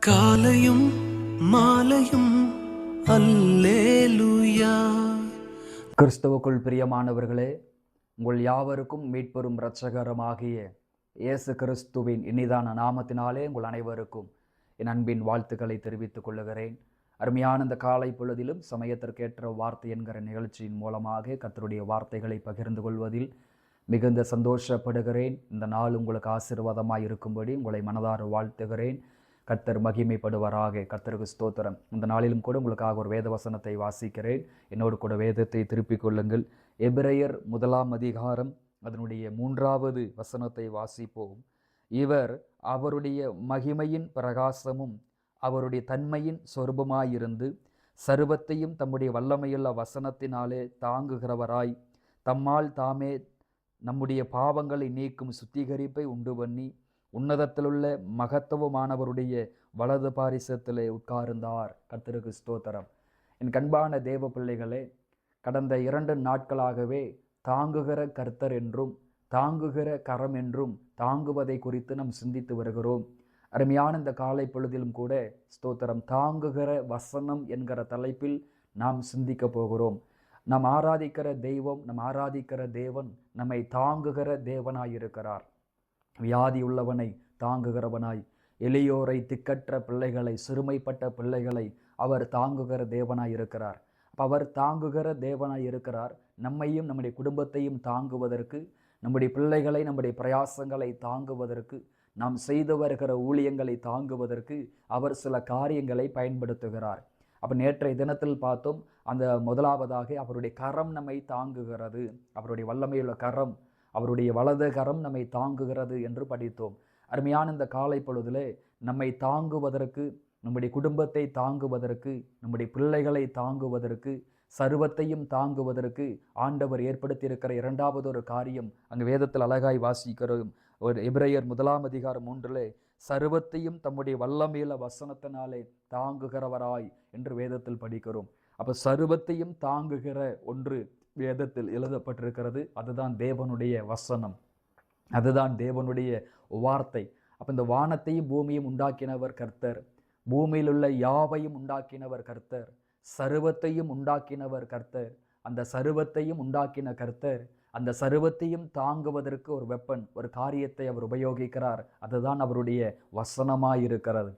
காலையும் மாலையும் அல்லேலூயா. கிறிஸ்துவுக்குள் பிரியமானவர்களே, உங்கள் யாவருக்கும் மீட்பெரும் இரட்சகருமாகிய இயேசு கிறிஸ்துவின் இனிதான நாமத்தினாலே உங்கள் அனைவருக்கும் என் அன்பின் வாழ்த்துக்களை தெரிவித்துக் கொள்ளுகிறேன். அருமையான இந்த காலை பொழுதிலும் சமயத்திற்கேற்ற வார்த்தை என்கிற நிகழ்ச்சியின் மூலமாக கர்த்தருடைய வார்த்தைகளை பகிர்ந்து கொள்வதில் மிகுந்த சந்தோஷப்படுகிறேன். இந்த நாள் உங்களுக்கு ஆசீர்வாதமாக இருக்கும்படி உங்களை மனதார வாழ்த்துகிறேன். கர்த்தர் மகிமைப்படுவராக. கர்த்தருக்கு ஸ்தோத்திரம். இந்த நாளிலும் கூட உங்களுக்காக ஒரு வேத வசனத்தை வாசிக்கிறேன். என்னோடு கூட வேதத்தை திருப்பிக் கொள்ளுங்கள். எபிரெயர் 1 அதிகாரம் அதனுடைய 3வது வசனத்தை வாசிப்போம். இவர் அவருடைய மகிமையின் பிரகாசமும் அவருடைய தன்மையின் சொரூபமாயிருந்து சர்வத்தையும் தம்முடைய வல்லமையுள்ள வசனத்தினாலே தாங்குகிறவராய் தம்மால் தாமே நம்முடைய பாவங்களை நீக்கும் சுத்திகரிப்பை உண்டு பண்ணி உன்னதத்திலுள்ள மகத்துவமானவருடைய வலது பாரிசத்திலே உட்கார்ந்தார். கர்த்தருக்கு ஸ்தோத்திரம். என் கண்பான தேவ பிள்ளைகளே, கடந்த 2 நாட்களாகவே தாங்குகிற கர்த்தர் என்றும் தாங்குகிற கரம் என்றும் தாங்குவதை குறித்து நாம் சிந்தித்து வருகிறோம். அருமையான இந்த காலை பொழுதிலும் கூட ஸ்தோத்திரம், தாங்குகிற வசனம் என்கிற தலைப்பில் நாம் சிந்திக்க போகிறோம். நாம் ஆராதிக்கிற தெய்வம், நாம் ஆராதிக்கிற தேவன் நம்மை தாங்குகிற தேவனாயிருக்கிறார். வியாதி உள்ளவனை தாங்குகிறவனாய், எளியோரை, திக்கற்ற பிள்ளைகளை, சிறுமைப்பட்ட பிள்ளைகளை அவர் தாங்குகிற தேவனாய் இருக்கிறார். அவர் தாங்குகிற தேவனாய் இருக்கிறார். நம்மையும் நம்முடைய குடும்பத்தையும் தாங்குவதற்கு, நம்முடைய பிள்ளைகளை, நம்முடைய பிரயாசங்களை தாங்குவதற்கு, நாம் செய்து வருகிற ஊழியங்களை தாங்குவதற்கு அவர் சில காரியங்களை பயன்படுத்துகிறார். அப்போ நேற்றைய தினத்தில் பார்த்தோம், அந்த முதலாவதாக அவருடைய கரம் நம்மை தாங்குகிறது. அவருடைய வல்லமையுள்ள கரம், அவருடைய வலது கரம் நம்மை தாங்குகிறது என்று படித்தோம். அருமையான இந்த காலை பொழுதிலே நம்மை தாங்குவதற்கு, நம்முடைய குடும்பத்தை தாங்குவதற்கு, நம்முடைய பிள்ளைகளை தாங்குவதற்கு, சர்வத்தையும் தாங்குவதற்கு ஆண்டவர் ஏற்படுத்தியிருக்கிற 2வது ஒரு காரியம் அங்கு வேதத்தில் அழகாய் வாசிக்கிறோம். ஒரு எபிரெயர் 1 அதிகாரம் 3 சர்வத்தையும் தம்முடைய வல்லமையுள்ள வசனத்தினாலே தாங்குகிறவராய் என்று வேதத்தில் படிக்கிறோம். அப்போ சர்வத்தையும் தாங்குகிற ஒன்று வேதத்தில் எழுதப்பட்டிருக்கிறது. அதுதான் தேவனுடைய வசனம், அதுதான் தேவனுடைய வார்த்தை. அப்போ இந்த வானத்தையும் பூமியும் உண்டாக்கினவர் கர்த்தர், பூமியில் உள்ள யாவையும் உண்டாக்கினவர் கர்த்தர், சர்வத்தையும் உண்டாக்கினவர் கர்த்தர். அந்த சர்வத்தையும் உண்டாக்கின கர்த்தர் அந்த சர்வத்தையும் தாங்குவதற்கு ஒரு வெப்பன், ஒரு காரியத்தை அவர் உபயோகிக்கிறார். அதுதான் அவருடைய வசனமாயிருக்கிறது.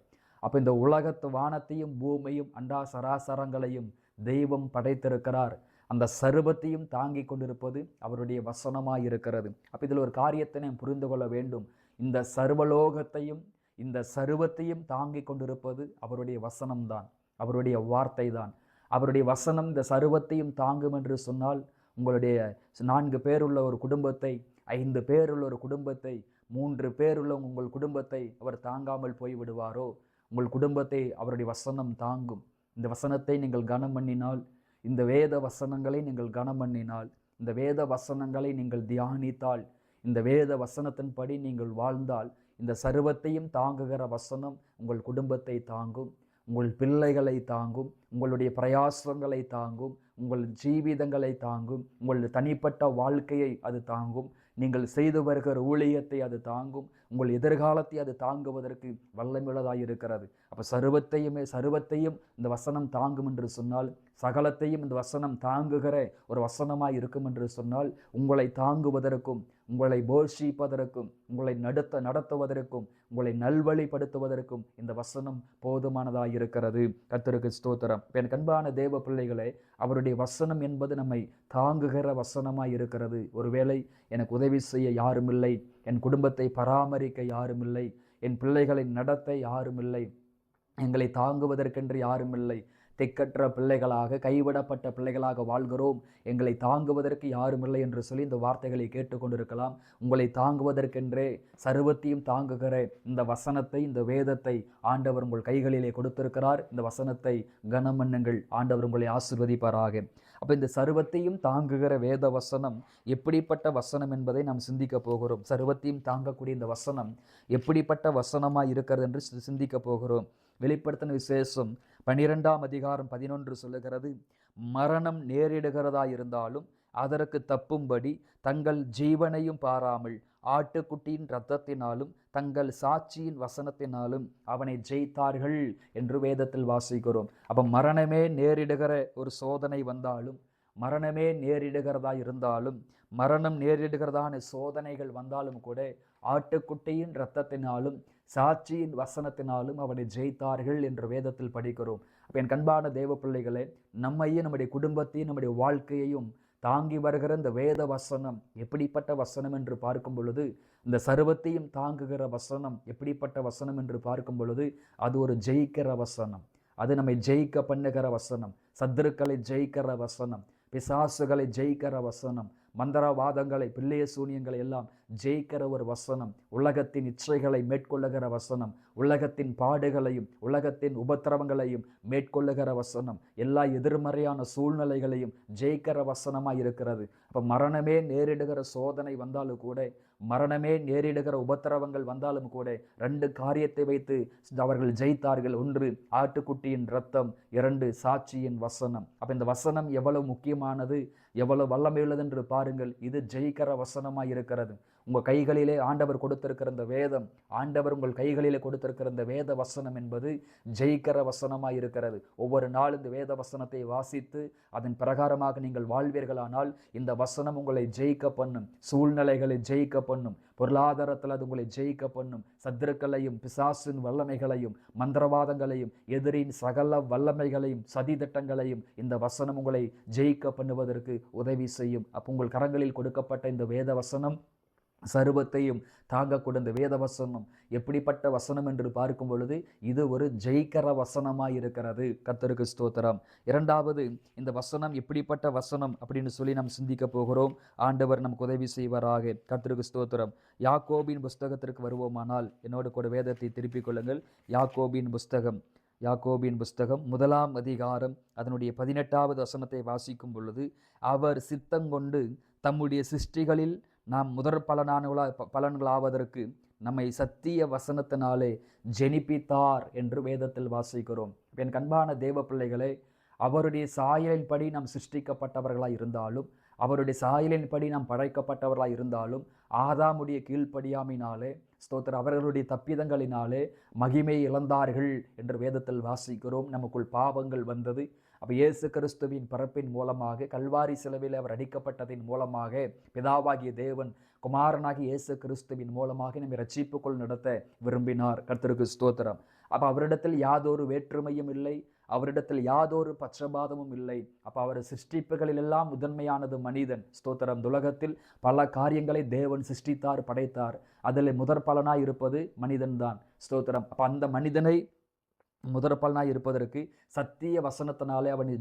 அப்போ இந்த உலகத்து வானத்தையும் பூமியும் அண்டா சராசரங்களையும் தெய்வம் படைத்திருக்கிறார். அந்த சர்வத்தையும் தாங்கி கொண்டிருப்பது அவருடைய வசனமாயிருக்கிறது. அப்போ இதில் ஒரு காரியத்தை நாம் புரிந்து கொள்ள வேண்டும். இந்த சர்வலோகத்தையும் இந்த சர்வத்தையும் தாங்கி கொண்டிருப்பது அவருடைய வசனம்தான், அவருடைய வார்த்தை தான். அவருடைய வசனம் இந்த சர்வத்தையும் தாங்கும் என்று சொன்னால், உங்களுடைய 4 பேர் உள்ள ஒரு குடும்பத்தை, 5 பேர் உள்ள ஒரு குடும்பத்தை, 3 பேர் உள்ள உங்கள் குடும்பத்தை அவர் தாங்காமல் போய் விடுவாரோ? உங்கள் குடும்பத்தை அவருடைய வசனம் தாங்கும். இந்த வசனத்தை நீங்கள் கனம் பண்ணினால், இந்த வேத வசனங்களை நீங்கள் கனம் பண்ணினால், இந்த வேத வசனங்களை நீங்கள் தியானித்தால், இந்த வேத வசனத்தின்படி நீங்கள் வாழ்ந்தால், இந்த சர்வத்தையும் தாங்குகிற வசனம் உங்கள் குடும்பத்தை தாங்கும், உங்கள் பிள்ளைகளை தாங்கும், உங்களுடைய பிரயாசங்களை தாங்கும், உங்கள் ஜீவிதங்களை தாங்கும், உங்கள் தனிப்பட்ட வாழ்க்கையை அது தாங்கும், நீங்கள் செய்து வருகிற ஊழியத்தை அது தாங்கும், உங்கள் எதிர்காலத்தை அது தாங்குவதற்கு வல்லமையுள்ளதாக இருக்கிறது. அப்போ சர்வத்தையும் இந்த வசனம் தாங்கும் என்று சொன்னால், சகலத்தையும் இந்த வசனம் தாங்குகிற ஒரு வசனமாய் இருக்கும் என்று சொன்னால், உங்களை தாங்குவதற்கும், உங்களை போஷிப்பதற்கும், உங்களை நடத்துவதற்கும், உங்களை நல்வழிப்படுத்துவதற்கும் இந்த வசனம் போதுமானதாக இருக்கிறது. கர்த்தருக்கு ஸ்தோத்திரம். என் கண்பான தேவ பிள்ளைகளே, அவருடைய வசனம் என்பது நம்மை தாங்குகிற வசனமாய் இருக்கிறது. ஒருவேளை எனக்கு உதவி செய்ய யாரும் இல்லை, என் குடும்பத்தை பராமரிக்க யாரும் இல்லை, என் பிள்ளைகளை நடத்த யாரும் இல்லை, எங்களை தாங்குவதற்கென்று யாரும் இல்லை, திக்கற்ற பிள்ளைகளாக, கைவிடப்பட்ட பிள்ளைகளாக வாழ்கிறோம், எங்களை தாங்குவதற்கு யாரும் இல்லை என்று சொல்லி இந்த வார்த்தைகளை கேட்டுக்கொண்டிருக்கலாம். உங்களை தாங்குவதற்கென்றே சர்வத்தையும் தாங்குகிற இந்த வசனத்தை, இந்த வேதத்தை ஆண்டவர் உங்கள் கைகளிலே கொடுத்திருக்கிறார். இந்த வசனத்தை கனம் பண்ணுங்கள். ஆண்டவர் உங்களை ஆசீர்வதிப்பாராக. அப்போ இந்த சர்வத்தையும் தாங்குகிற வேத வசனம் எப்படிப்பட்ட வசனம் என்பதை நாம் சிந்திக்க போகிறோம். சர்வத்தையும் தாங்கக்கூடிய இந்த வசனம் எப்படிப்பட்ட வசனமாக இருக்கிறது என்று சிந்திக்க போகிறோம். வெளிப்படுத்தின விசேஷம் 12 அதிகாரம் 11 சொல்லுகிறது, மரணம் நேரிடுகிறதா இருந்தாலும் அதற்கு தப்பும்படி தங்கள் ஜீவனையும் பாராமல் ஆட்டுக்குட்டியின் இரத்தத்தினாலும் தங்கள் சாட்சியின் வசனத்தினாலும் அவனை ஜெயித்தார்கள் என்று வேதத்தில் வாசிக்கிறோம். அப்ப மரணமே நேரிடுகிற ஒரு சோதனை வந்தாலும், மரணமே நேரிடுகிறதா இருந்தாலும், மரணம் நேரிடுகிறதான சோதனைகள் வந்தாலும் கூட ஆட்டுக்குட்டியின் இரத்தத்தினாலும் சாட்சியின் வசனத்தினாலும் அவனை ஜெயித்தார்கள் என்று வேதத்தில் படிக்கிறோம். அப்ப என் கண்பான தேவ பிள்ளைகளே, நம்மையும் நம்முடைய குடும்பத்தையும் நம்முடைய வாழ்க்கையையும் தாங்கி வருகிற இந்த வேத வசனம் எப்படிப்பட்ட வசனம் என்று பார்க்கும் பொழுது, இந்த சர்வத்தையும் தாங்குகிற வசனம் எப்படிப்பட்ட வசனம் என்று பார்க்கும் பொழுது, அது ஒரு ஜெயிக்கிற வசனம். அது நம்மை ஜெயிக்க பண்ணுகிற வசனம், சத்துருக்களை ஜெயிக்கிற வசனம், பிசாசுகளை ஜெயிக்கிற வசனம், மந்திரவாதங்களை பிள்ளைய சூனியங்களை எல்லாம் ஜெயிக்கிற ஒரு வசனம், உலகத்தின் இச்சைகளை மேற்கொள்ளுகிற வசனம், உலகத்தின் பாடுகளையும் உலகத்தின் உபத்திரவங்களையும் மேற்கொள்ளுகிற வசனம், எல்லா எதிர்மறையான சூழ்நிலைகளையும் ஜெயிக்கிற வசனமாய் இருக்கிறது. அப்ப மரணமே நேரிடுகிற சோதனை வந்தாலும் கூட, மரணமே நேரிடுகிற உபத்திரவங்கள் வந்தாலும் கூட, ரெண்டு காரியத்தை வைத்து அவர்கள் ஜெயித்தார்கள். ஒன்று ஆட்டுக்குட்டியின் இரத்தம், இரண்டு சாட்சியின் வசனம். அப்ப இந்த வசனம் எவ்வளவு முக்கியமானது, எவ்வளவு வல்லமையுள்ளது என்று பாருங்கள். இது ஜெயிக்கிற வசனமாய் இருக்கிறது. உங்கள் கைகளிலே ஆண்டவர் கொடுத்திருக்கிற இந்த வேதம், ஆண்டவர் உங்கள் கைகளிலே கொடுத்திருக்கிற இந்த வேத வசனம் என்பது ஜெயிக்கிற வசனமாய் இருக்கிறது. ஒவ்வொரு நாள் இந்த வேத வசனத்தை வாசித்து அதன் பிரகாரமாக நீங்கள் வாழ்வீர்களானால் இந்த வசனம் உங்களை ஜெயிக்க பண்ணும், சூழ்நிலைகளை ஜெயிக்க பண்ணும், பொருளாதாரத்தில் அது உங்களை ஜெயிக்க பண்ணும், சத்துருக்களையும் பிசாசின் வல்லமைகளையும் மந்திரவாதங்களையும் எதிரின் சகல வல்லமைகளையும் சதி திட்டங்களையும் இந்த வசனம் உங்களை ஜெயிக்க பண்ணுவதற்கு உதவி செய்யும். அப்போ உங்கள் கரங்களில் கொடுக்கப்பட்ட இந்த வேத வசனம் சர்வத்தையும் தாங்கக்கூடிய இந்த வேத வசனம் எப்படிப்பட்ட வசனம் என்று பார்க்கும் பொழுது இது ஒரு ஜெயிக்கிற வசனமாய் இருக்கிறது. கர்த்தருக்கு ஸ்தோத்திரம். இரண்டாவது, இந்த வசனம் எப்படிப்பட்ட வசனம் அப்படின்னு சொல்லி நாம் சிந்திக்க போகிறோம். ஆண்டவர் நமக்கு உதவி செய்வாராக. கர்த்தருக்கு ஸ்தோத்திரம். யாக்கோபின் புஸ்தகத்திற்கு வருவோமானால் என்னோடு கூட வேதத்தை திருப்பிக் கொள்ளுங்கள். யாக்கோபின் புஸ்தகம் 1ஆம் அதிகாரம் அதனுடைய 18வது வசனத்தை வாசிக்கும் பொழுது, அவர் சித்தங்கொண்டு தம்முடைய சிருஷ்டிகளில் நாம் முதற் பலன்களாவதற்கு நம்மை சத்திய வசனத்தினாலே ஜெனிப்பித்தார் என்று வேதத்தில் வாசிக்கிறோம். என் கண்பான தேவ பிள்ளைகளே, அவருடைய சாயலின்படி நாம் சிருஷ்டிக்கப்பட்டவர்களாய் இருந்தாலும், அவருடைய சாயலின்படி நாம் படைக்கப்பட்டவர்களாய் இருந்தாலும், ஆதாமுடைய கீழ்ப்படியாமையினாலே ஸ்தோத்திரம் அவர்களுடைய தப்பிதங்களினாலே மகிமை இழந்தார்கள் என்று வேதத்தில் வாசிக்கிறோம். நமக்குள் பாவங்கள் வந்தது. அப்போ இயேசு கிறிஸ்துவின் பிறப்பின் மூலமாக, கல்வாரி சிலுவையில் அவர் அடிக்கப்பட்டதின் மூலமாக, பிதாவாகிய தேவன் குமாரனாகி இயேசு கிறிஸ்துவின் மூலமாக நம்மை ரட்சிப்புக்குள் நடத்த விரும்பினார். கர்த்தருக்கு ஸ்தோத்திரம். அப்போ அவரிடத்தில் யாதொரு வேற்றுமையும் இல்லை, அவரிடத்தில் யாதொரு பட்சபாதமும் இல்லை. அப்போ அவர் சிருஷ்டிப்புகளிலெல்லாம் முதன்மையானது மனிதன். ஸ்தோத்திரம். உலகத்தில் பல காரியங்களை தேவன் சிருஷ்டித்தார், படைத்தார். அதில் முதற் பலனாய் இருப்பது மனிதன்தான். ஸ்தோத்திரம். அப்போ அந்த மனிதனை முதற் பலனாய் இருப்பதற்கு சத்திய வசனத்தினாலே அவனை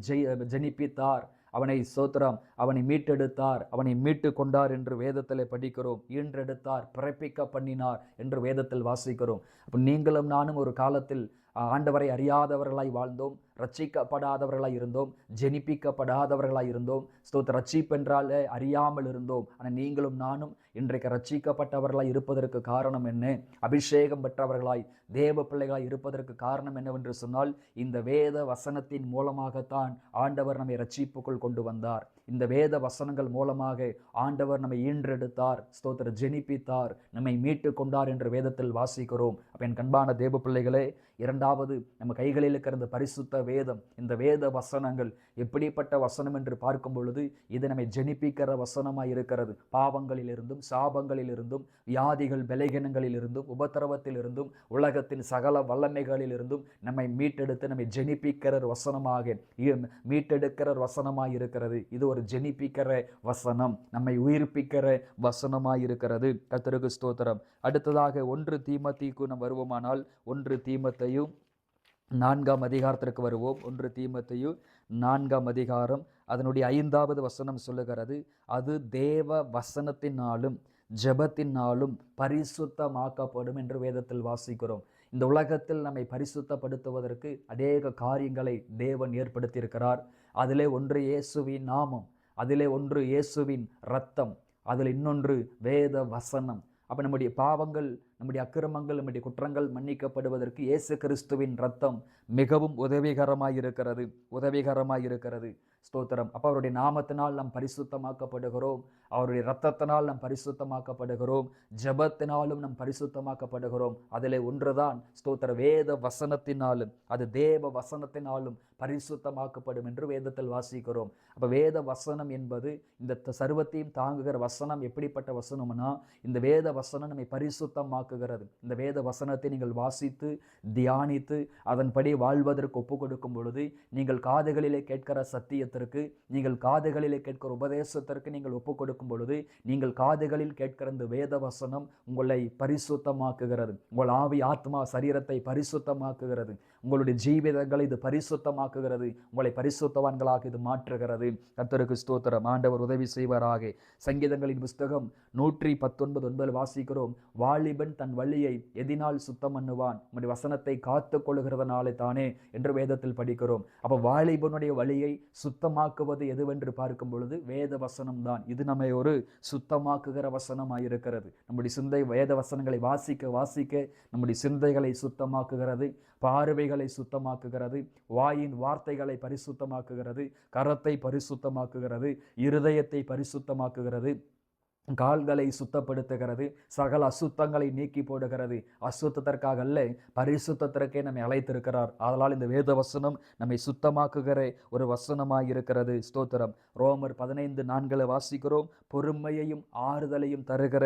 ஜெனிப்பித்தார், அவனை ஸ்தோத்திரம் அவனை மீட்டெடுத்தார், அவனை மீட்டு கொண்டார் என்று வேதத்தில் படிக்கிறோம். ஈன்றெடுத்தார், பிறப்பிக்க பண்ணினார் என்று வேதத்தில் வாசிக்கிறோம். அப்போ நீங்களும் நானும் ஒரு காலத்தில் ஆண்டவரை அறியாதவர்களாய் வாழ்ந்தோம், ரட்சிக்கப்படாதவர்களாய் இருந்தோம், ஜெனிப்பிக்கப்படாதவர்களாய் இருந்தோம். ஸ்தோத்திர ரட்சிப்பென்றாலே அறியாமல் இருந்தோம். ஆனால் நீங்களும் நானும் இன்றைக்கு ரட்சிக்கப்பட்டவர்களாய் இருப்பதற்கு காரணம் என்ன? அபிஷேகம் பெற்றவர்களாய் தேவ பிள்ளைகளாய் இருப்பதற்கு காரணம் என்னவென்று சொன்னால், இந்த வேத வசனத்தின் மூலமாகத்தான் ஆண்டவர் நம்மை ரட்சிப்புக்குள் கொண்டு வந்தார். இந்த வேத வசனங்கள் மூலமாக ஆண்டவர் நம்மை ஈன்றெடுத்தார், ஸ்தோத்திர ஜெனிப்பித்தார், நம்மை மீட்டு கொண்டார் என்று வேதத்தில் வாசிக்கிறோம். அப்போ என் கண்பான தேவ பிள்ளைகளே, இரண்டாவது, நம்ம கைகளில் இருக்கிற இந்த பரிசுத்த வேதம், இந்த வேத வசனங்கள் எப்படிப்பட்ட வசனம் என்று பார்க்கும் பொழுது இது நம்மை ஜெனிப்பிக்கிற வசனமாய் இருக்கிறது. பாவங்களிலிருந்தும் சாபங்களிலிருந்தும் வியாதிகள் பலகீனங்களிலிருந்தும் உபத்திரவத்திலிருந்தும் உலகத்தின் சகல வல்லமைகளிலிருந்தும் நம்மை மீட்டெடுத்து நம்மை ஜெனிப்பிக்கிற வசனமாக, மீட்டெடுக்கிற வசனமாய் இருக்கிறது. இது ஒரு ஜெனிப்பிக்கிற வசனம், நம்மை உயிர்ப்பிக்கிற வசனமாய் இருக்கிறது. கர்த்தருக்கு ஸ்தோத்திரம். அடுத்ததாக 1 தீமோத்தேயுக்கு நாம் வருவோமானால் 1 தீமோத்தேயு 4ஆம் அதிகாரத்திற்கு வருவோம். 1 தீமோத்தேயு 4ஆம் அதிகாரம் அதனுடைய 5வது வசனம் சொல்லுகிறது, அது தேவ வசனத்தினாலும் ஜெபத்தினாலும் பரிசுத்தமாக்கப்படும் என்று வேதத்தில் வாசிக்கிறோம். இந்த உலகத்தில் நம்மை பரிசுத்தப்படுத்துவதற்கு அநேக காரியங்களை தேவன் ஏற்படுத்தியிருக்கிறார். அதிலே ஒன்று இயேசுவின் நாமம், அதிலே ஒன்று இயேசுவின் இரத்தம், அதில் இன்னொன்று வேத வசனம். அப்போ நம்முடைய பாவங்கள், நம்முடைய அக்கிரமங்கள், நம்முடைய குற்றங்கள் மன்னிக்கப்படுவதற்கு இயேசு கிறிஸ்துவின் இரத்தம் மிகவும் உதவிகரமாயிருக்கிறது. ஸ்தோத்திரம். அப்போ அவருடைய நாமத்தினால் நாம் பரிசுத்தமாக்கப்படுகிறோம், அவருடைய இரத்தத்தினால் நாம் பரிசுத்தமாக்கப்படுகிறோம், ஜெபத்தினாலும் நாம் பரிசுத்தமாக்கப்படுகிறோம். அதிலே ஒன்றுதான் ஸ்தோத்திர வேத வசனத்தினாலும் அது தேவ வசனத்தினாலும் பரிசுத்தமாக்கப்படும் என்று வேதத்தில் வாசிக்கிறோம். அப்போ வேத வசனம் என்பது இந்த சர்வத்தையும் தாங்குகிற வசனம். எப்படிப்பட்ட வசனம்னா இந்த வேத வசனம் நம்மை பரிசுத்தமாக்குகிறது. இந்த வேத வசனத்தை நீங்கள் வாசித்து தியானித்து அதன்படி வாழ்வதற்கு ஒப்பு கொடுக்கும் பொழுது நீங்கள் காதுகளிலே கேட்கிற சத்தியத்திற்கு, நீங்கள் காதுகளிலே கேட்கிற உபதேசத்திற்கு நீங்கள் ஒப்பு கொடுக்கும் பொழுது நீங்கள் காதுகளில் கேட்கிற இந்த வேத வசனம் உங்களை பரிசுத்தமாக்குகிறது. உங்கள் ஆவி ஆத்மா சரீரத்தை பரிசுத்தமாக்குகிறது. உங்களுடைய ஜீவிதங்களை இது பரிசுத்தமாக்குகிறது. உங்களை பரிசுத்தவான்களாக இது மாற்றுகிறது. கர்த்தருக்கு ஸ்தோத்திரம். ஆண்டவர் உதவி செய்வாராக. சங்கீதங்களின் புஸ்தகம் 119:9 வாசிக்கிறோம், வாலிபன் தன் வழியை எதினால் சுத்தம் பண்ணுவான், உங்களுடைய வசனத்தை காத்து கொள்ளுகிறதுனாலே தானே என்று வேதத்தில் படிக்கிறோம். அப்போ வாலிபனுடைய வழியை சுத்தமாக்குவது எதுவென்று பார்க்கும் பொழுது வேத வசனம் தான். இது நம்மை ஒரு சுத்தமாக்குகிற வசனமாயிருக்கிறது. நம்முடைய சிந்தை வேத வசனங்களை வாசிக்க வாசிக்க நம்முடைய சிந்தைகளை சுத்தமாக்குகிறது, பார்வைகளை சுத்தமாக்குகிறது, வாயின் வார்த்தைகளை பரிசுத்தமாக்குகிறது, கரத்தை பரிசுத்தமாக்குகிறது, இருதயத்தை பரிசுத்தமாக்குகிறது, கால்களை சுத்தப்படுத்துகிறது, சகல அசுத்தங்களை நீக்கி போடுகிறது. அசுத்தத்திற்காக அல்ல, பரிசுத்தத்திற்கே நம்மை அழைத்திருக்கிறார். அதனால் இந்த வேத வசனம் நம்மை சுத்தமாக்குகிற ஒரு வசனமாயிருக்கிறது. ஸ்தோத்திரம். ரோமர் 15:4 வாசிக்கிறோம், பொறுமையையும் ஆறுதலையும் தருகிற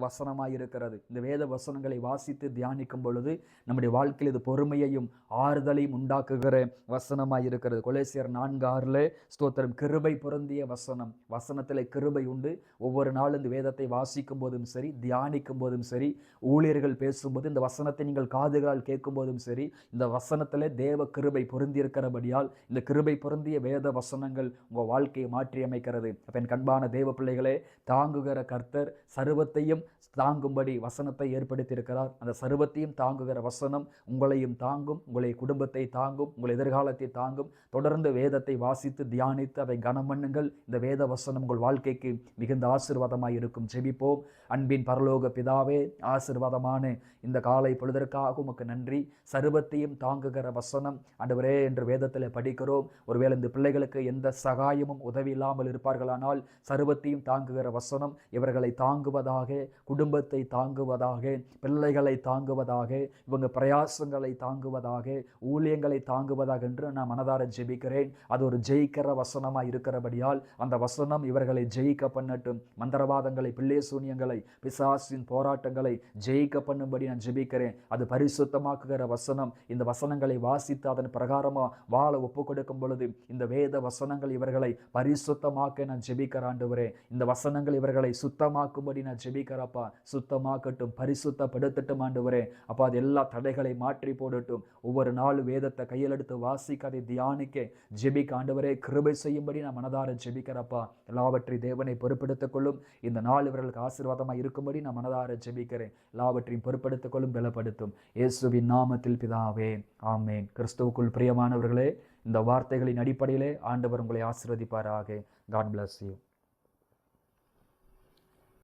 வசனமாயிருக்கிறது. இந்த வேத வசனங்களை வாசித்து தியானிக்கும் பொழுது நம்முடைய வாழ்க்கையில் இது பொறுமையையும் ஆறுதலையும் உண்டாக்குகிற வசனமாயிருக்கிறது. கொலோசியர் 4:6 ஸ்தோத்திரம், கிருபை பொருந்திய வசனம். வசனத்தில் கிருபை உண்டு. ஒவ்வொரு நாளும் இந்த வேதத்தை வாசிக்கும் போதும் சரி, தியானிக்கும் போதும் சரி, ஊழியர்கள் பேசும்போது இந்த வசனத்தை நீங்கள் காதுகளால் கேட்கும் போதும் சரி, இந்த வசனத்திலே தேவ கிருபை பொருந்தியிருக்கிறபடியால் இந்த கிருபை பொருந்திய வேத வசனங்கள் உங்கள் வாழ்க்கையை மாற்றி அமைக்கிறது. அப்ப என் கண்பான தேவ பிள்ளைகளே, தாங்குகிற கர்த்தர் சர்வத்தையும் தாங்கும்படி வசனத்தை ஏற்படுத்தியிருக்கிறார். அந்த சர்வத்தையும் தாங்குகிற வசனம் உங்களையும் தாங்கும், உங்களுடைய குடும்பத்தை தாங்கும், உங்கள் எதிர்காலத்தை தாங்கும். தொடர்ந்து வேதத்தை வாசித்து தியானித்து அதை கனம் பண்ணுங்கள். இந்த வேத வசனம் உங்கள் வாழ்க்கைக்கு மிகுந்த ஆசீர்வாதமாய் இருக்கும். ஜெபிப்போம். அன்பின் பரலோக பிதாவே, ஆசீர்வாதமான இந்த காலை பொழுதற்காக உமக்கு நன்றி. சர்வத்தையும் தாங்குகிற வசனம் ஆண்டவரே என்று வேதத்தில் படிக்கிறோம். ஒருவேளை இந்த பிள்ளைகளுக்கு எந்த சகாயமும் உதவி இல்லாமல் இருப்பார்களானால் சர்வத்தையும் தாங்குகிற வசனம் இவர்களை தாங்குவதாக, குடும்பத்தை தாங்குவதாக, பிள்ளைகளை தாங்குவதாக, இவங்க பிரயாசங்களை தாங்குவதாக, ஊழியங்களை தாங்குவதாக என்று நான் மனதார ஜெபிக்கிறேன். அது ஒரு ஜெயிக்கிற வசனமாய் இருக்கிறபடியால் அந்த வசனம் இவர்களை ஜெயிக்க பண்ணட்டும். மந்திரவாதங்களை, பிள்ளை சூனியங்களை, பிசாசின் போராட்டங்களை ஜெயிக்க பண்ணும்படி நான் ஜெபிக்கிறேன். அது பரிசுத்தமாக்குகிற வசனம். இந்த வசனங்களை வாசித்து அதன் பிரகாரமா வாழ ஒப்பு கொடுக்கும் பொழுது இந்த வேத வசனங்கள் இவர்களை பரிசுத்தமாக்க நான் ஜெபிக்கிற ஆண்டவரே. இந்த வசனங்கள் இவர்களை சுத்தமாக்கும்படி நான் ஜெபிக்கிறப்பா. சுத்தமாக்கட்டும், பரிசுத்தப்படுத்தட்டும் ஆண்டவரே. அப்பா, அது எல்லா தடைகளை மாற்றி போடட்டும். ஒவ்வொரு நாளும் வேதத்தை கையில் எடுத்து வாசிக்க, அதை தியானிக்க, ஜெபிக்க ஆண்டவரே கிருபை செய்யும்படி நான் மனதார ஜெபிக்கிறப்பா. எல்லாவற்றையும் தேவனை பொறுப்பெடுத்துக் கொள்ளும். இந்த நாள் இவர்களுக்கு ஆசீர்வாதமாக இருக்கும்படி நான் மனதார ஜெபிக்கிறேன். எல்லாவற்றையும் பொறுப்பெடுத்துக் கொள்ளும், பலப்படுத்தும். இயேசுவின் நாமத்தில் பிதாவே, ஆமென். கிறிஸ்துவுக்குள் பிரியமானவர்களே, இந்த வார்த்தைகளின் அடிப்படையிலே ஆண்டவர் உங்களை ஆசீர்வதிப்பாராக. God bless you.